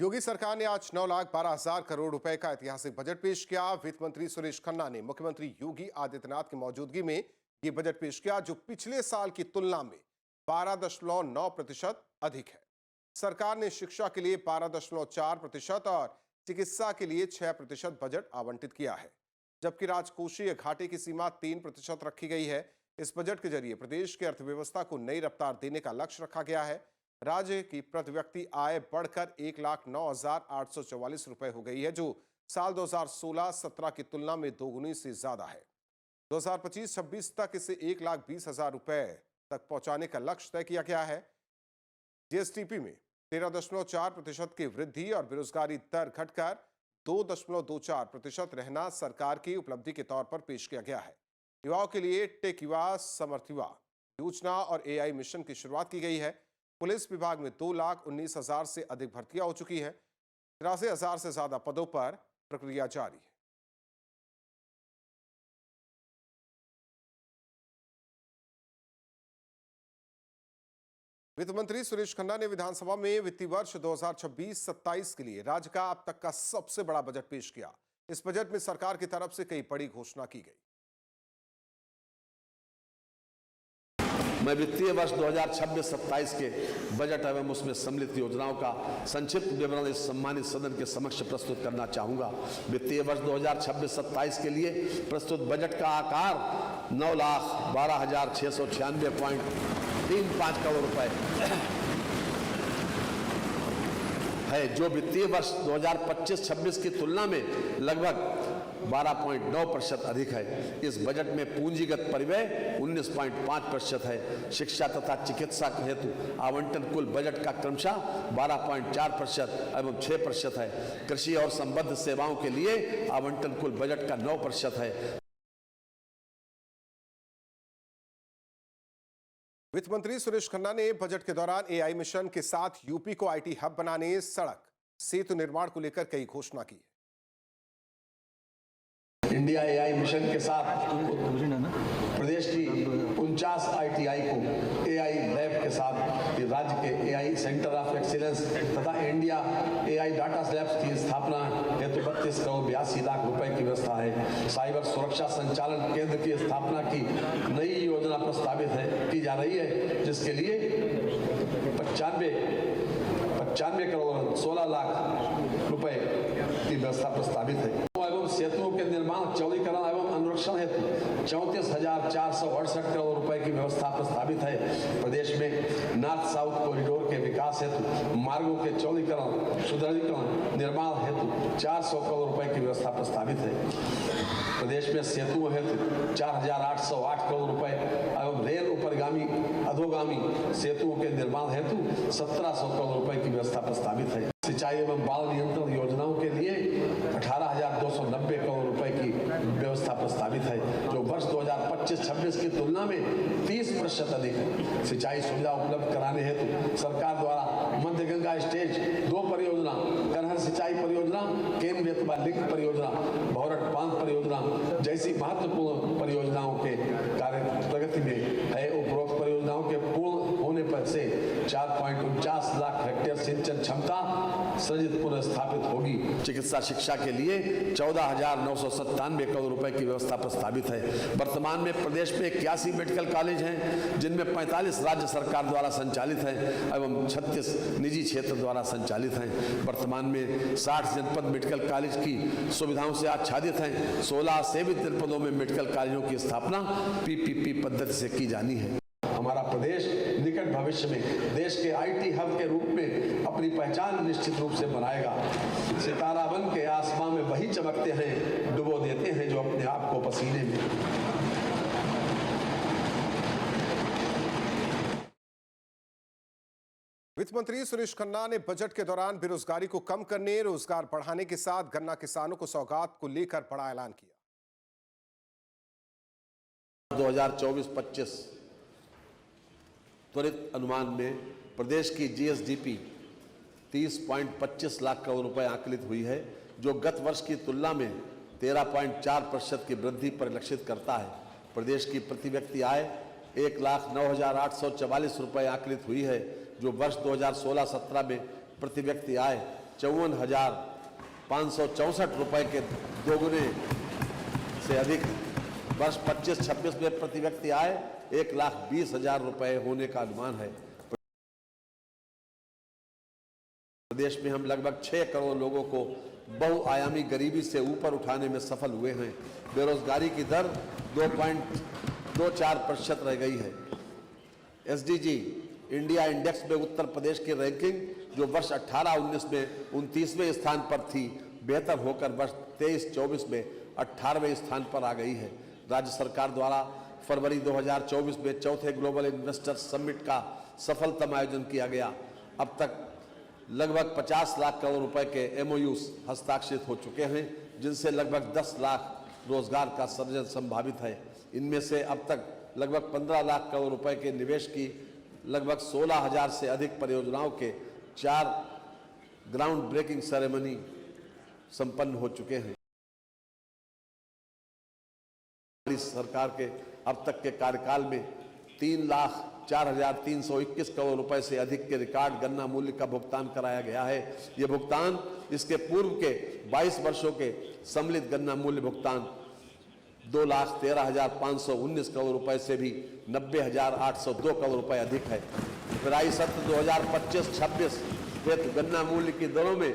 योगी सरकार ने आज 9,12,000 करोड़ रुपए का ऐतिहासिक बजट पेश किया। वित्त मंत्री सुरेश खन्ना ने मुख्यमंत्री योगी आदित्यनाथ की मौजूदगी में ये बजट पेश किया, जो पिछले साल की तुलना में 12.9% अधिक है। सरकार ने शिक्षा के लिए 12.4% और चिकित्सा के लिए 6% बजट आवंटित किया है, जबकि राजकोषीय घाटे की सीमा 3% रखी गई है। इस बजट के जरिए प्रदेश की अर्थव्यवस्था को नई रफ्तार देने का लक्ष्य रखा गया है। राज्य की प्रति व्यक्ति आय बढ़कर 1,09,844 रुपए हो गई है, जो साल 2016-17 की तुलना में दोगुनी से ज्यादा है। 2025-26 तक इसे 1,20,000 रुपए तक पहुंचाने का लक्ष्य तय किया गया है। जीएसडीपी में 13.4% की वृद्धि और बेरोजगारी दर घटकर 2.24% रहना सरकार की उपलब्धि के तौर पर पेश किया गया है। युवाओं के लिए टेक युवा समर्थ युवा योजना और एआई मिशन की शुरुआत की गई है। पुलिस विभाग में 2,19,000 से अधिक भर्तियां हो चुकी हैं। 83,000 से ज्यादा पदों पर प्रक्रिया जारी है। वित्त मंत्री सुरेश खन्ना ने विधानसभा में वित्तीय वर्ष 2026-27 के लिए राज्य का अब तक का सबसे बड़ा बजट पेश किया। इस बजट में सरकार की तरफ से कई बड़ी घोषणा की गई। मैं वित्तीय वर्ष 2026-27 के बजट एवं उसमें सम्मिलित योजनाओं का संक्षिप्त विवरण इस सम्मानित सदन के समक्ष प्रस्तुत करना चाहूंगा। वित्तीय वर्ष 2026-27 के लिए प्रस्तुत बजट का आकार 9,12,696.35 करोड़ रुपए है, जो वित्तीय वर्ष 2025-26 की तुलना में लगभग 12.9% अधिक है। इस बजट में पूंजीगत परिव्यय 19.5% है। शिक्षा तथा चिकित्सा हेतु आवंटन कुल बजट का क्रमशः 12.4% एवं 6% है। कृषि और संबद्ध सेवाओं के लिए आवंटन कुल बजट का 9% है। वित्त मंत्री सुरेश खन्ना ने बजट के दौरान एआई मिशन के साथ यूपी को आईटी हब बनाने, सड़क सेतु निर्माण को लेकर कई घोषणा की है। इंडिया एआई मिशन के साथ प्रदेश की 49 आईटीआई को एआई लैब के साथ राज्य के एआई सेंटर ऑफ एक्सीलेंस तथा इंडिया एआई डाटा लैब्स की स्थापना हेतु 32,82,00,000 रुपए की व्यवस्था है। साइबर सुरक्षा संचालन केंद्र की स्थापना की नई योजना प्रस्तावित की जा रही है, जिसके लिए 95 करोड़ 16 लाख रुपए की व्यवस्था प्रस्तावित है। एवं सेतुओं के निर्माण, चौड़ीकरण एवं अनुरक्षण हेतु 34,468 करोड़ रुपए की व्यवस्था प्रस्तावित है। प्रदेश में नॉर्थ साउथ कॉरिडोर के विकास हेतु मार्गों के चौड़ीकरण, सुदृढ़ीकरण, निर्माण हेतु 400 करोड़ रुपए की व्यवस्था प्रस्तावित है। प्रदेश में सेतुओं हेतु 4,808 करोड़ रुपए एवं रेल उपरगामी अधोगामी सेतुओं के निर्माण हेतु 1,700 करोड़ रुपए की व्यवस्था प्रस्तावित है। सिंचाई एवं बाढ़ नियंत्रण योजनाओं के लिए 18,290 करोड़ रुपए की व्यवस्था प्रस्तावित है, जो वर्ष 2025-26 की तुलना में 30% अधिक है। सिंचाई सुविधा उपलब्ध कराने हेतु सरकार द्वारा मध्य गंगा स्टेज 2 परियोजना, कनहर सिंचाई परियोजना, केन बेतवा लिंक परियोजना, भौरट बांध परियोजना जैसी महत्वपूर्ण परियोजनाओं के कार्य प्रगति में है। उपरोक्त परियोजनाओं के पूर्ण होने पर से 4.49 लाख हेक्टेयर सिंचन क्षमता सृजित पुनर्स्थापित होगी। चिकित्सा शिक्षा के लिए 14,997 करोड़ रुपए की व्यवस्था प्रस्तावित है। वर्तमान में प्रदेश में 81 मेडिकल कॉलेज हैं, जिनमें 45 राज्य सरकार द्वारा संचालित हैं एवं 36 निजी क्षेत्र द्वारा संचालित हैं। वर्तमान में 60 जनपद मेडिकल कॉलेज की सुविधाओं से आच्छादित हैं। 16 सेवित जनपदों में मेडिकल कॉलेजों की स्थापना PPP पद्धति से की जानी है। हमारा प्रदेश निकट भविष्य में देश के आईटी हब के रूप में अपनी पहचान निश्चित रूप से बनाएगा। सितारा बन के आसमां में वही चमकते हैं, डुबो देते हैं जो अपने आप को पसीने में। वित्त मंत्री सुरेश खन्ना ने बजट के दौरान बेरोजगारी को कम करने, रोजगार बढ़ाने के साथ गन्ना किसानों को सौगात को लेकर बड़ा ऐलान किया। 2024-25 त्वरित अनुमान में प्रदेश की जीएसडीपी 30.25 लाख करोड़ रुपए आकलित हुई है, जो गत वर्ष की तुलना में 13.4% की वृद्धि परिलक्षित करता है। प्रदेश की प्रति व्यक्ति आय 1,09,844 रुपए आकलित हुई है, जो वर्ष 2016-17 में प्रति व्यक्ति आय 54,564 रुपए के दोगुने से अधिक। वर्ष 25-26 में प्रति व्यक्ति आय 1,20,000 रुपए होने का अनुमान है। प्रदेश में हम लगभग 6 करोड़ लोगों को बहुआयामी गरीबी से ऊपर उठाने में सफल हुए हैं। बेरोजगारी की दर 2.24% रह गई है। एसडीजी इंडिया इंडेक्स में उत्तर प्रदेश की रैंकिंग जो वर्ष 18-19 में 29वें स्थान पर थी, बेहतर होकर वर्ष 23-24 में 18वें स्थान पर आ गई है। राज्य सरकार द्वारा फरवरी 2024 में चौथे ग्लोबल इन्वेस्टर समिट का सफलतम आयोजन किया गया। अब तक लगभग 50 लाख करोड़ रुपए के एमओयूज हस्ताक्षरित हो चुके हैं, जिनसे लगभग 10 लाख रोजगार का सृजन संभावित है। इनमें से अब तक लगभग 15 लाख करोड़ रुपए के निवेश की लगभग 16,000 से अधिक परियोजनाओं के 4 ग्राउंड ब्रेकिंग सेरेमनी संपन्न हो चुके हैं। सरकार के अब तक के कार्यकाल में 3,04,321 करोड़ रुपए से अधिक के रिकॉर्ड गन्ना मूल्य का भुगतान कराया गया है। ये भुगतान इसके पूर्व के 22 वर्षों के सम्मिलित गन्ना मूल्य भुगतान 2,13,519 करोड़ रुपए से भी 90,802 करोड़ रुपए अधिक है। पेराई सत्र 2025-26 हेतु गन्ना मूल्य की दरों में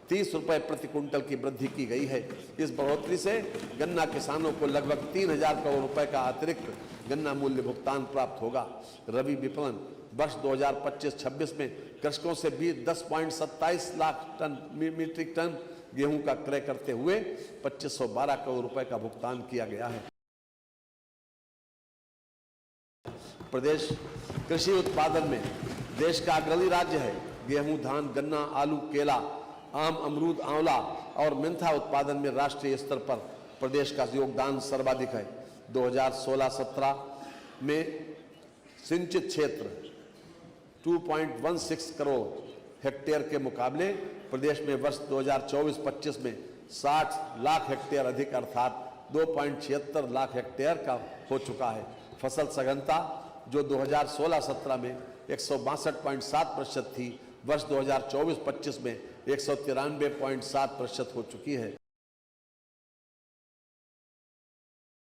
30 रुपए प्रति कुंटल की वृद्धि की गई है। इस बढ़ोतरी से गन्ना किसानों को लगभग 3,000 करोड़ रुपए का अतिरिक्त गन्ना मूल्य भुगतान प्राप्त होगा। रबी विपणन वर्ष 2025-26 में कृषकों से भी 10.27 लाख मीट्रिक टन गेहूं का क्रय करते हुए 2,512 करोड़ रुपए का भुगतान किया गया है। प्रदेश कृषि उत्पादन में देश का अग्रणी राज्य है। गेहूं, धान, गन्ना, आलू, केला, आम, अमरूद, आंवला और मेंथा उत्पादन में राष्ट्रीय स्तर पर प्रदेश का योगदान सर्वाधिक है। 2016-17 में सिंचित क्षेत्र 2.16 करोड़ हेक्टेयर के मुकाबले प्रदेश में वर्ष 2024-25 में 60 लाख हेक्टेयर अधिक अर्थात 2.76 लाख हेक्टेयर का हो चुका है। फसल सघनता जो 2016-17 में 162.7% थी, वर्ष 2024-25 में 193.7% हो चुकी है।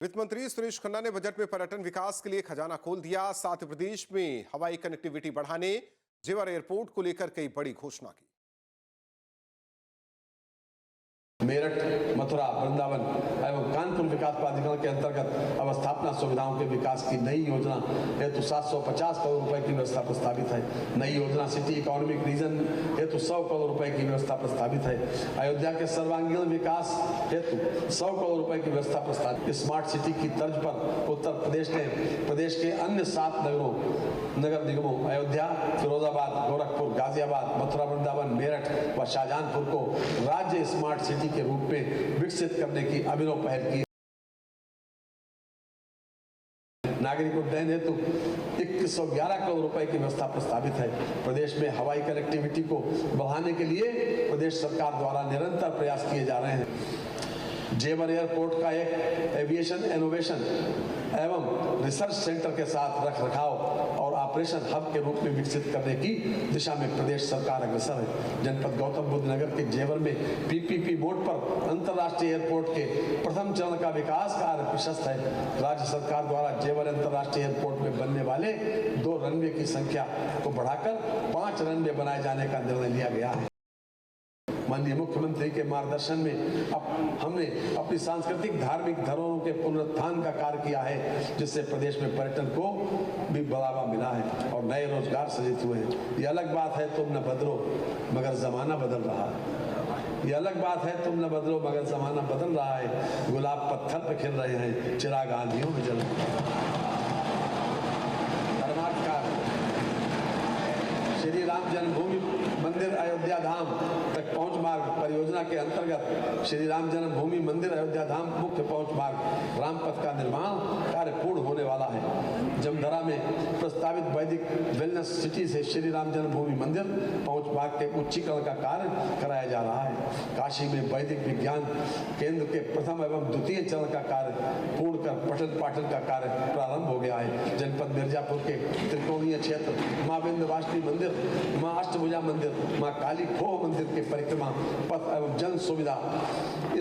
वित्त मंत्री सुरेश खन्ना ने बजट में पर्यटन विकास के लिए खजाना खोल दिया। साथ ही प्रदेश में हवाई कनेक्टिविटी बढ़ाने जेवर एयरपोर्ट को लेकर कई बड़ी घोषणा की। मेरठ, मथुरा, वृंदावन एवं कानपुर विकास प्राधिकरण के अंतर्गत अवस्थापना सुविधाओं के विकास की नई योजना हेतु 750 करोड़ रुपए की व्यवस्था प्रस्तावित है। नई योजना सिटी इकोनॉमिक रीजन हेतु 100 करोड़ रुपए की व्यवस्था प्रस्तावित है। अयोध्या के सर्वांगीण विकास हेतु 100 करोड़ रुपए की व्यवस्था प्रस्तावित। स्मार्ट सिटी की तर्ज पर उत्तर प्रदेश ने प्रदेश के अन्य 7 नगर निगमों अयोध्या, फिरोजाबाद, गोरखपुर, गाजियाबाद, मथुरा, वृंदावन, मेरठ व शाहजहांपुर को राज्य स्मार्ट सिटी के रूप में विकसित करने की अभिनव पहल की। नागरिक उड्डयन हेतु 2111 करोड़ रुपए की व्यवस्था प्रस्तावित है। प्रदेश में हवाई कनेक्टिविटी को बढ़ाने के लिए प्रदेश सरकार द्वारा निरंतर प्रयास किए जा रहे हैं। जेवर एयरपोर्ट का एक एविएशन इनोवेशन एवं रिसर्च सेंटर के साथ रखरखाव और ऑपरेशन हब के रूप में विकसित करने की दिशा में प्रदेश सरकार अग्रसर है। जनपद गौतम बुद्ध नगर के जेवर में पीपीपी मोड पर अंतर्राष्ट्रीय एयरपोर्ट के प्रथम चरण का विकास कार्य प्रशस्त है। राज्य सरकार द्वारा जेवर अंतर्राष्ट्रीय एयरपोर्ट में बनने वाले 2 रनवे की संख्या को बढ़ाकर 5 रनवे बनाए जाने का निर्णय लिया गया है। माननीय मुख्यमंत्री के मार्गदर्शन में हमने अपनी सांस्कृतिक धार्मिक धरोहरों के पुनरुत्थान का कार्य किया है, जिससे प्रदेश में पर्यटन को भी बढ़ावा मिला है और नए रोजगार सृजित हुए हैं। ये अलग बात है तुम न बदलो मगर जमाना बदल रहा है। ये अलग बात है तुम न बदलो मगर जमाना बदल रहा है। गुलाब पत्थर पे खिल रहे हैं, चिराग आंधियों में जल रहे हैं। श्री राम जन्मभूमि मंदिर अयोध्या धाम तक पहुंच मार्ग परियोजना के अंतर्गत श्री राम जन्मभूमि मंदिर अयोध्या धाम मुख्य पहुंच मार्ग रामपथ का निर्माण कार्य पूर्ण होने वाला है। जमधरा में प्रस्तावित वैदिक वेलनेस सिटी से श्री राम जन्मभूमि मंदिर पहुंच मार्ग के उच्चीकरण का कार्य कराया जा रहा है। काशी में वैदिक विज्ञान केंद्र के प्रथम एवं द्वितीय चरण का कार्य पूर्ण कर पठन पाठन का कार्य प्रारंभ हो गया है। जनपद मिर्जापुर के त्रिकोणीय क्षेत्र मां विंध्यवासिनी मंदिर, मां अष्टभुजा मंदिर मां काली खोह मंदिर के परिक्रमा पथ एवं जन सुविधा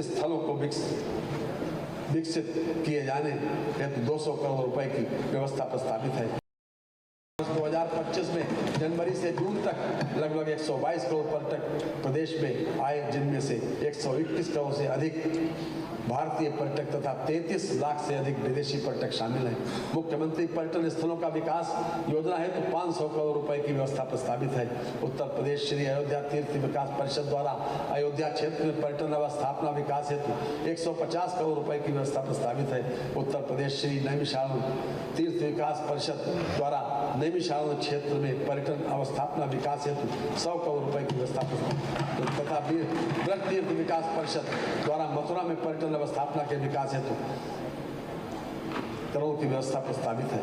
स्थलों को विकसित किए जाने हेतु 200 करोड़ रुपए की व्यवस्था प्रस्तावित है। 2025 में जनवरी से जून तक लगभग 122 करोड़ पर्यटक प्रदेश में आए, जिनमें से 121 करोड़ से अधिक भारतीय पर्यटक तथा 33 लाख से अधिक विदेशी पर्यटक शामिल हैं। मुख्यमंत्री पर्यटन स्थलों का विकास योजना हेतु 500 करोड़ रुपए की व्यवस्था प्रस्तावित है। उत्तर प्रदेश श्री अयोध्या तीर्थ विकास परिषद द्वारा अयोध्या क्षेत्र में पर्यटन अवस्थापना विकास हेतु 150 करोड़ रुपए की व्यवस्था प्रस्तावित है। उत्तर प्रदेश श्री नैमिषारण्य तीर्थ विकास परिषद द्वारा नैमिषारण्य क्षेत्र में पर्यटन अवस्थापना विकास हेतु 100 करोड़ रुपए की व्यवस्था तथा ब्रज तीर्थ विकास परिषद द्वारा मथुरा में पर्यटन अवस्थापना के विकास हेतु करोड़ की व्यवस्था प्रस्तावित है।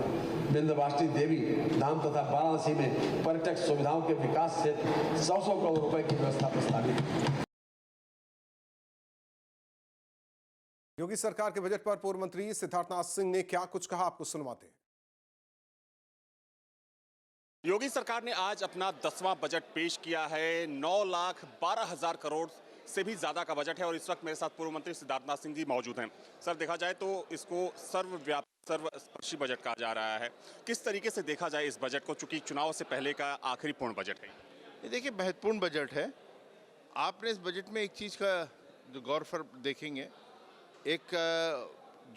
विंध्यवासिनी देवी धाम तथा वाराणसी में पर्यटक सुविधाओं के विकास हेतु 100 करोड़ रुपए की व्यवस्था प्रस्तावित है। योगी सरकार के बजट पर पूर्व मंत्री सिद्धार्थनाथ सिंह ने क्या कुछ कहा, आपको सुनवाते हैं। योगी सरकार ने आज अपना 10वां बजट पेश किया है। 9,12,000 करोड़ से भी ज्यादा का बजट है और इस वक्त मेरे साथ पूर्व मंत्री सिद्धार्थनाथ सिंह जी मौजूद हैं। सर, देखा जाए तो इसको सर्वव्यापी सर्वस्पर्शी बजट कहा जा रहा है। किस तरीके से देखा जाए इस बजट को, चूंकि चुनाव से पहले का आखिरी पूर्ण बजट है? ये देखिए, महत्वपूर्ण बजट है। आपने इस बजट में एक चीज़ का जो गौर फर देखेंगे, एक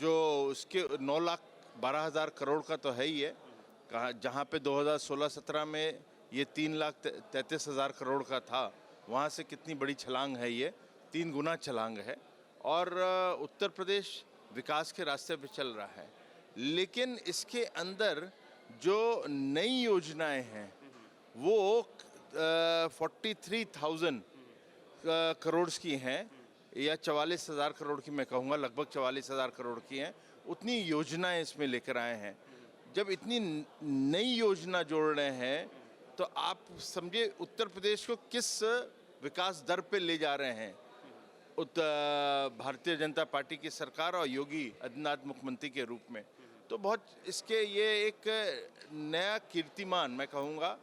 जो उसके 9,12,000 करोड़ का तो है ही है, जहाँ पे 2016-17 में ये 3,33,000 करोड़ का था, वहाँ से कितनी बड़ी छलांग है, ये 3 गुना छलांग है। और उत्तर प्रदेश विकास के रास्ते पे चल रहा है। लेकिन इसके अंदर जो नई योजनाएं हैं वो 43,000 करोड़ की हैं, या 44,000 करोड़ की, मैं कहूँगा लगभग 44,000 करोड़ की हैं। उतनी योजनाएं इसमें लेकर आए हैं। जब इतनी नई योजना जोड़ रहे हैं तो आप समझिए उत्तर प्रदेश को किस विकास दर पे ले जा रहे हैं। भारतीय जनता पार्टी की सरकार और योगी आदित्यनाथ मुख्यमंत्री के रूप में, तो बहुत इसके ये एक नया कीर्तिमान मैं कहूँगा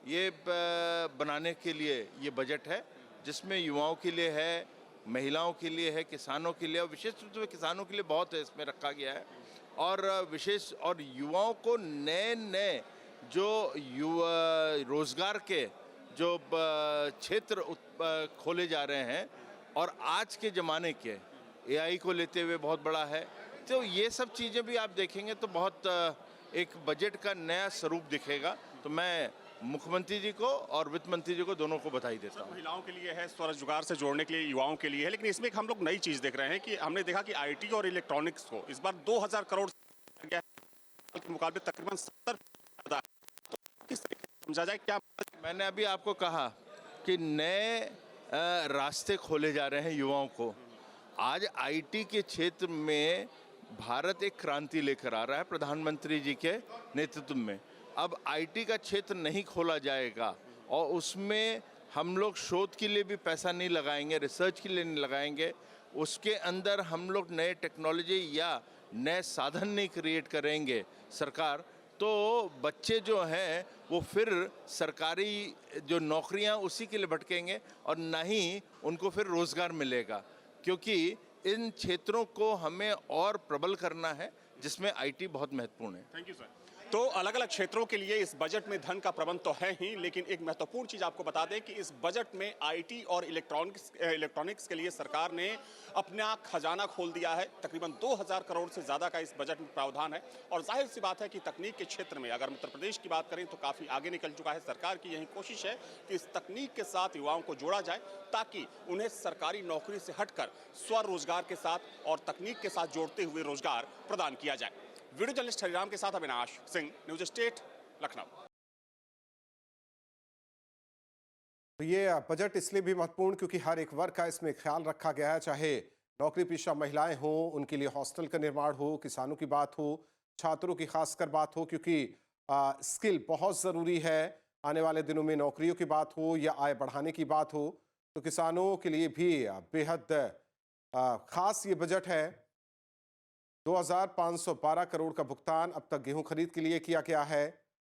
ये बनाने के लिए ये बजट है, जिसमें युवाओं के लिए है, महिलाओं के लिए है, किसानों के लिए, और विशेष रूप से किसानों के लिए बहुत है इसमें रखा गया है। और विशेष और युवाओं को नए जो युवा रोजगार के जो क्षेत्र खोले जा रहे हैं, और आज के ज़माने के एआई को लेते हुए बहुत बड़ा है। तो ये सब चीज़ें भी आप देखेंगे तो बहुत एक बजट का नया स्वरूप दिखेगा। तो मैं मुख्यमंत्री जी को और वित्त मंत्री जी को दोनों को बधाई देता हूँ। महिलाओं के लिए है, स्वरोजगार से जोड़ने के लिए, युवाओं के लिए है, लेकिन इसमें एक हम लोग नई चीज़ देख रहे हैं कि हमने देखा कि आईटी और इलेक्ट्रॉनिक्स को इस बार 2,000 करोड़ के मुकाबले तकरीबन 70 तो किस तरीके से समझा जाए? क्या मैंने अभी आपको कहा कि नए रास्ते खोले जा रहे हैं युवाओं को। आज आईटी के क्षेत्र में भारत एक क्रांति लेकर आ रहा है प्रधानमंत्री जी के नेतृत्व में। अब आईटी का क्षेत्र नहीं खोला जाएगा और उसमें हम लोग शोध के लिए भी पैसा नहीं लगाएंगे, रिसर्च के लिए नहीं लगाएंगे, उसके अंदर हम लोग नए टेक्नोलॉजी या नए साधन नहीं क्रिएट करेंगे सरकार, तो बच्चे जो हैं वो फिर सरकारी जो नौकरियां उसी के लिए भटकेंगे और ना ही उनको फिर रोज़गार मिलेगा, क्योंकि इन क्षेत्रों को हमें और प्रबल करना है जिसमें आईटी बहुत महत्वपूर्ण है। Thank you sir. तो अलग अलग क्षेत्रों के लिए इस बजट में धन का प्रबंध तो है ही, लेकिन एक महत्वपूर्ण चीज आपको बता दें कि इस बजट में आईटी और इलेक्ट्रॉनिक्स के लिए सरकार ने अपना खजाना खोल दिया है। तकरीबन 2,000 करोड़ से ज्यादा का इस बजट में प्रावधान है और जाहिर सी बात है कि तकनीक के क्षेत्र में अगर उत्तर प्रदेश की बात करें तो काफी आगे निकल चुका है। सरकार की यही कोशिश है कि इस तकनीक के साथ युवाओं को जोड़ा जाए ताकि उन्हें सरकारी नौकरी से हटकर स्वरोजगार के साथ और तकनीक के साथ जोड़ते हुए रोजगार प्रदान किया जाए। वीडियो जर्नलिस्ट हरिराम के साथ अविनाश सिंह, न्यूज स्टेट, लखनऊ। तो ये बजट इसलिए भी महत्वपूर्ण क्योंकि हर एक वर्ग का इसमें ख्याल रखा गया है, चाहे नौकरी पेशा महिलाएं हों, उनके लिए हॉस्टल का निर्माण हो, किसानों की बात हो, छात्रों की खासकर बात हो, क्योंकि स्किल बहुत ज़रूरी है। आने वाले दिनों में नौकरियों की बात हो या आय बढ़ाने की बात हो, तो किसानों के लिए भी बेहद खास ये बजट है। 2,512 करोड़ का भुगतान अब तक गेहूं खरीद के लिए किया गया है।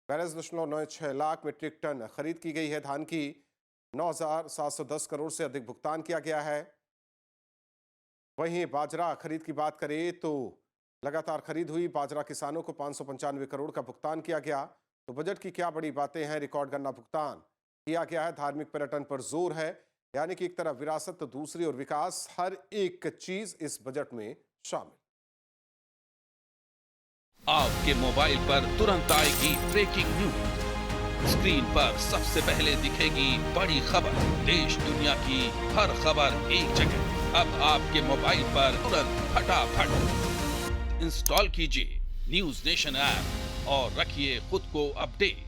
42.96 लाख मीट्रिक टन खरीद की गई है धान की। 9,710 करोड़ से अधिक भुगतान किया गया है। वहीं बाजरा खरीद की बात करें तो लगातार खरीद हुई। बाजरा किसानों को 595 करोड़ का भुगतान किया गया। तो बजट की क्या बड़ी बातें हैं। रिकॉर्ड गन्ना भुगतान किया गया है। धार्मिक पर्यटन पर जोर है, यानी कि एक तरफ विरासत तो दूसरी ओर विकास, हर एक चीज इस बजट में शामिल। आपके मोबाइल पर तुरंत आएगी ब्रेकिंग न्यूज। स्क्रीन पर सबसे पहले दिखेगी बड़ी खबर। देश दुनिया की हर खबर एक जगह। अब आपके मोबाइल पर तुरंत फटाफट इंस्टॉल कीजिए न्यूज नेशन ऐप और रखिए खुद को अपडेट।